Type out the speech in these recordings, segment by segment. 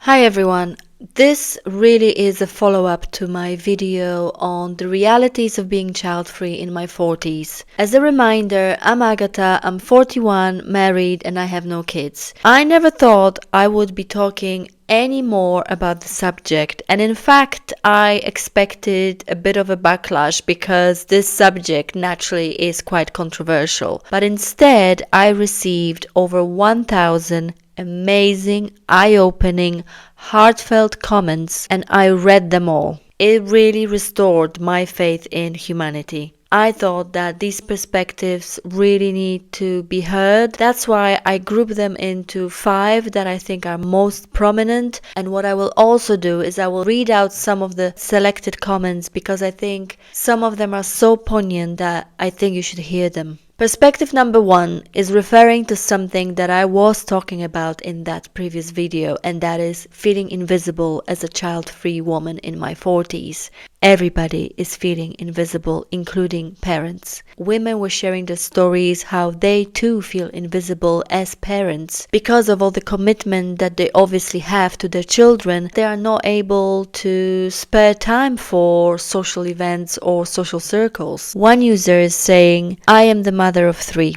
Hi everyone, this really is a follow-up to my video on the realities of being child-free in my 40s. As a reminder, I'm Agatha, I'm 41, married, and I have no kids. I never thought I would be talking any more about the subject, and in fact I expected a bit of a backlash because this subject naturally is quite controversial. But instead I received over 1,000 amazing, eye-opening, heartfelt comments, and I read them all. It really restored my faith in humanity. I thought that these perspectives really need to be heard. That's why I group them into 5 that I think are most prominent. And what I will also do is I will read out some of the selected comments because I think some of them are so poignant that I think you should hear them. Perspective number 1 is referring to something that I was talking about in that previous video, and that is feeling invisible as a child-free woman in my 40s. Everybody is feeling invisible, including parents. Women were sharing their stories how they too feel invisible as parents. Because of all the commitment that they obviously have to their children, they are not able to spare time for social events or social circles. One user is saying, I am the mother of 3.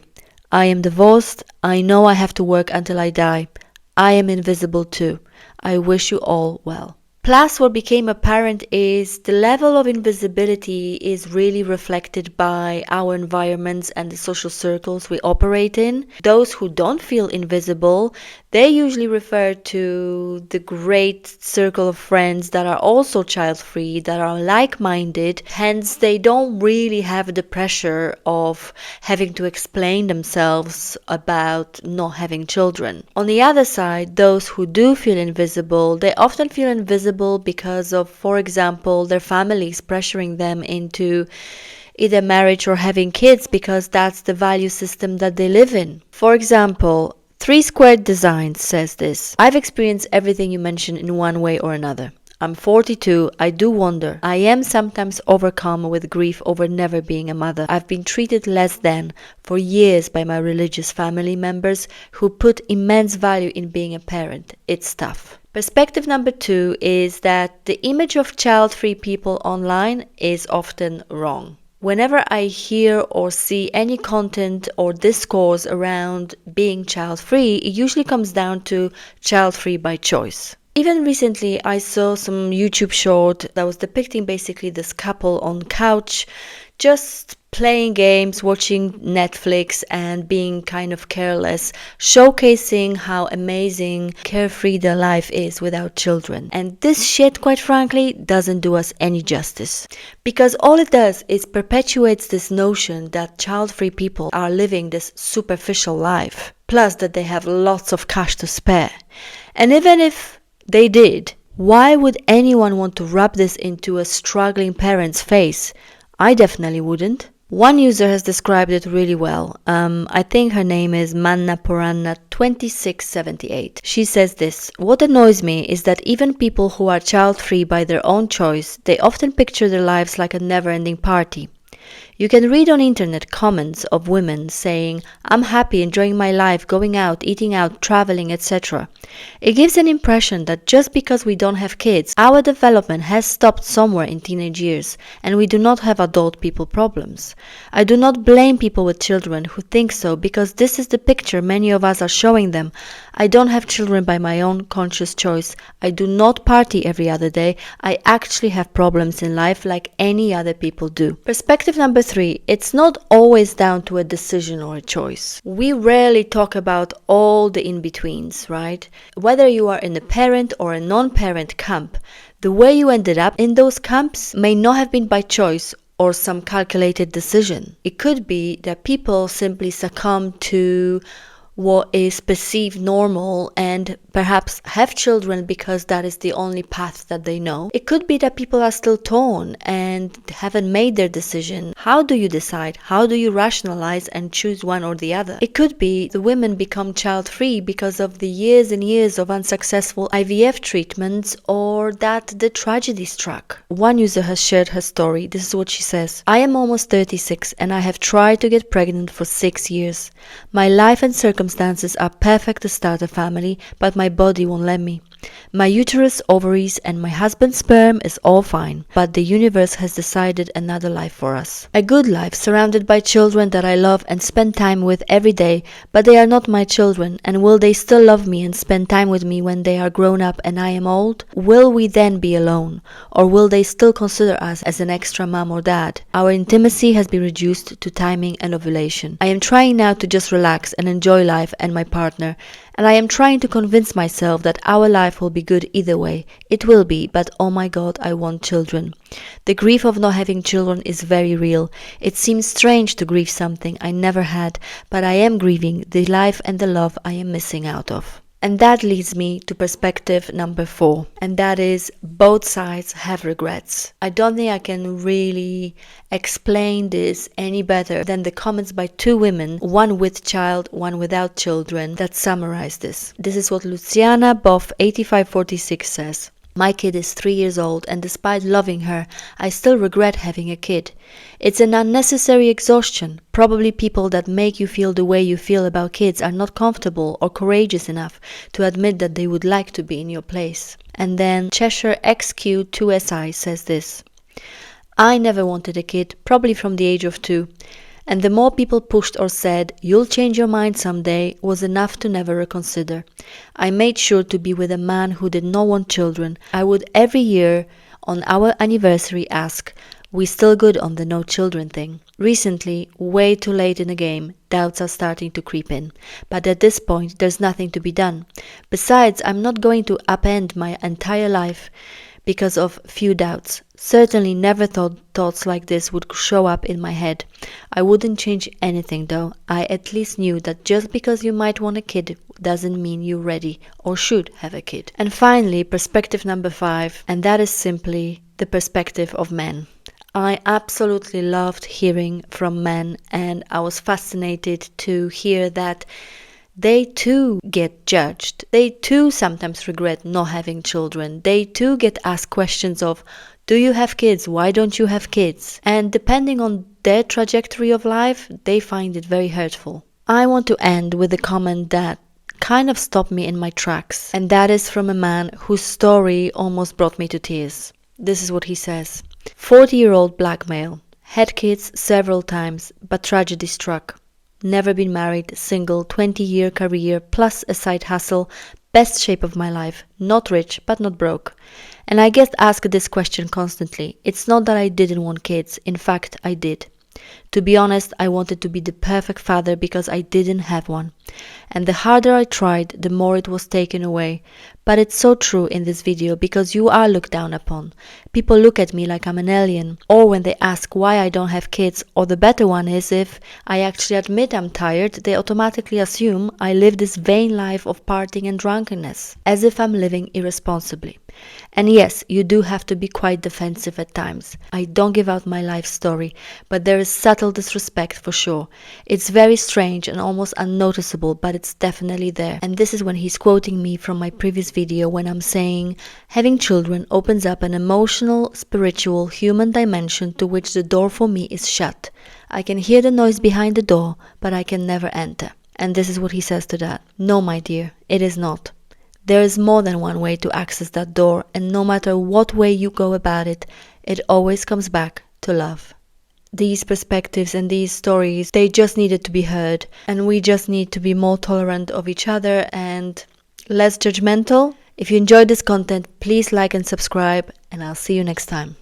I am divorced. I know I have to work until I die. I am invisible too. I wish you all well. Plus, what became apparent is the level of invisibility is really reflected by our environments and the social circles we operate in. Those who don't feel invisible, they usually refer to the great circle of friends that are also child-free, that are like-minded, hence they don't really have the pressure of having to explain themselves about not having children. On the other side, those who do feel invisible, they often feel invisible because of, for example, their families pressuring them into either marriage or having kids because that's the value system that they live in. For example, 3 Squared Designs says this: I've experienced everything you mentioned in one way or another. I'm 42, I do wonder. I am sometimes overcome with grief over never being a mother. I've been treated less than for years by my religious family members who put immense value in being a parent. It's tough. Perspective number 2 is that the image of child-free people online is often wrong. Whenever I hear or see any content or discourse around being child-free, it usually comes down to child-free by choice. Even recently, I saw some YouTube short that was depicting basically this couple on couch, just playing games, watching Netflix and being kind of careless, showcasing how amazing, carefree their life is without children. And this shit, quite frankly, doesn't do us any justice. Because all it does is perpetuates this notion that child-free people are living this superficial life, plus that they have lots of cash to spare. And even if they did, why would anyone want to rub this into a struggling parent's face? I definitely wouldn't. One user has described it really well. I think her name is Manna Puranna 2678. She says this: what annoys me is that even people who are child-free by their own choice, they often picture their lives like a never-ending party. You can read on internet comments of women saying, I'm happy, enjoying my life, going out, eating out, traveling, etc. It gives an impression that just because we don't have kids, our development has stopped somewhere in teenage years and we do not have adult people problems. I do not blame people with children who think so because this is the picture many of us are showing them. I don't have children by my own conscious choice. I do not party every other day. I actually have problems in life like any other people do. Perspective number 3, it's not always down to a decision or a choice. We rarely talk about all the in-betweens, right? Whether you are in a parent or a non-parent camp, the way you ended up in those camps may not have been by choice or some calculated decision. It could be that people simply succumb to what is perceived normal and perhaps have children because that is the only path that they know. It could be that people are still torn and haven't made their decision. How do you decide? How do you rationalize and choose one or the other? It could be the women become child-free because of the years and years of unsuccessful IVF treatments, or that the tragedy struck. One user has shared her story. This is what she says: I am almost 36 and I have tried to get pregnant for 6 years. My life and circumstances are perfect to start a family, but my body won't let me. My uterus, ovaries, and my husband's sperm is all fine, but the universe has decided another life for us. A good life, surrounded by children that I love and spend time with every day, but they are not my children, and will they still love me and spend time with me when they are grown up and I am old? Will we then be alone, or will they still consider us as an extra mom or dad? Our intimacy has been reduced to timing and ovulation. I am trying now to just relax and enjoy life and my partner, and I am trying to convince myself that our life will be good either way. It will be, but oh my God, I want children. The grief of not having children is very real. It seems strange to grieve something I never had, but I am grieving the life and the love I am missing out of. And that leads me to perspective number 4, and that is both sides have regrets. I don't think I can really explain this any better than the comments by 2 women, one with child, one without children, that summarize this. This is what Luciana Boff 8546 says. My kid is 3 years old, and despite loving her, I still regret having a kid. It's an unnecessary exhaustion. Probably people that make you feel the way you feel about kids are not comfortable or courageous enough to admit that they would like to be in your place. And then Cheshire XQ2SI says this. I never wanted a kid, probably from the age of 2. And the more people pushed or said, you'll change your mind someday, was enough to never reconsider. I made sure to be with a man who did not want children. I would every year on our anniversary ask, we still good on the no children thing? Recently, way too late in the game, doubts are starting to creep in. But at this point, there's nothing to be done. Besides, I'm not going to upend my entire life because of few doubts. Certainly never thought thoughts like this would show up in my head. I wouldn't change anything though. I at least knew that just because you might want a kid doesn't mean you're ready or should have a kid. And finally, perspective number 5, and that is simply the perspective of men. I absolutely loved hearing from men, and I was fascinated to hear that they too get judged. They too sometimes regret not having children. They too get asked questions of, do you have kids? Why don't you have kids? And depending on their trajectory of life, they find it very hurtful. I want to end with a comment that kind of stopped me in my tracks, and that is from a man whose story almost brought me to tears. This is what he says. 40-year-old black male, had kids several times, but tragedy struck. Never been married, single, 20-year career, plus a side hustle, best shape of my life, not rich, but not broke. And I get asked this question constantly. It's not that I didn't want kids, in fact, I did. To be honest, I wanted to be the perfect father because I didn't have one. And the harder I tried, the more it was taken away. But it's so true in this video because you are looked down upon. People look at me like I'm an alien. Or when they ask why I don't have kids, or the better one is if I actually admit I'm tired, they automatically assume I live this vain life of partying and drunkenness, as if I'm living irresponsibly. And yes, you do have to be quite defensive at times. I don't give out my life story, but there is subtle disrespect for sure. It's very strange and almost unnoticeable, but it's definitely there. And this is when he's quoting me from my previous video when I'm saying, having children opens up an emotional, spiritual, human dimension to which the door for me is shut. I can hear the noise behind the door, but I can never enter. And this is what he says to that. No, my dear, it is not. There is more than one way to access that door, and no matter what way you go about it, it always comes back to love. These perspectives and these stories, they just needed to be heard, and we just need to be more tolerant of each other and less judgmental. If you enjoyed this content, please like and subscribe, and I'll see you next time.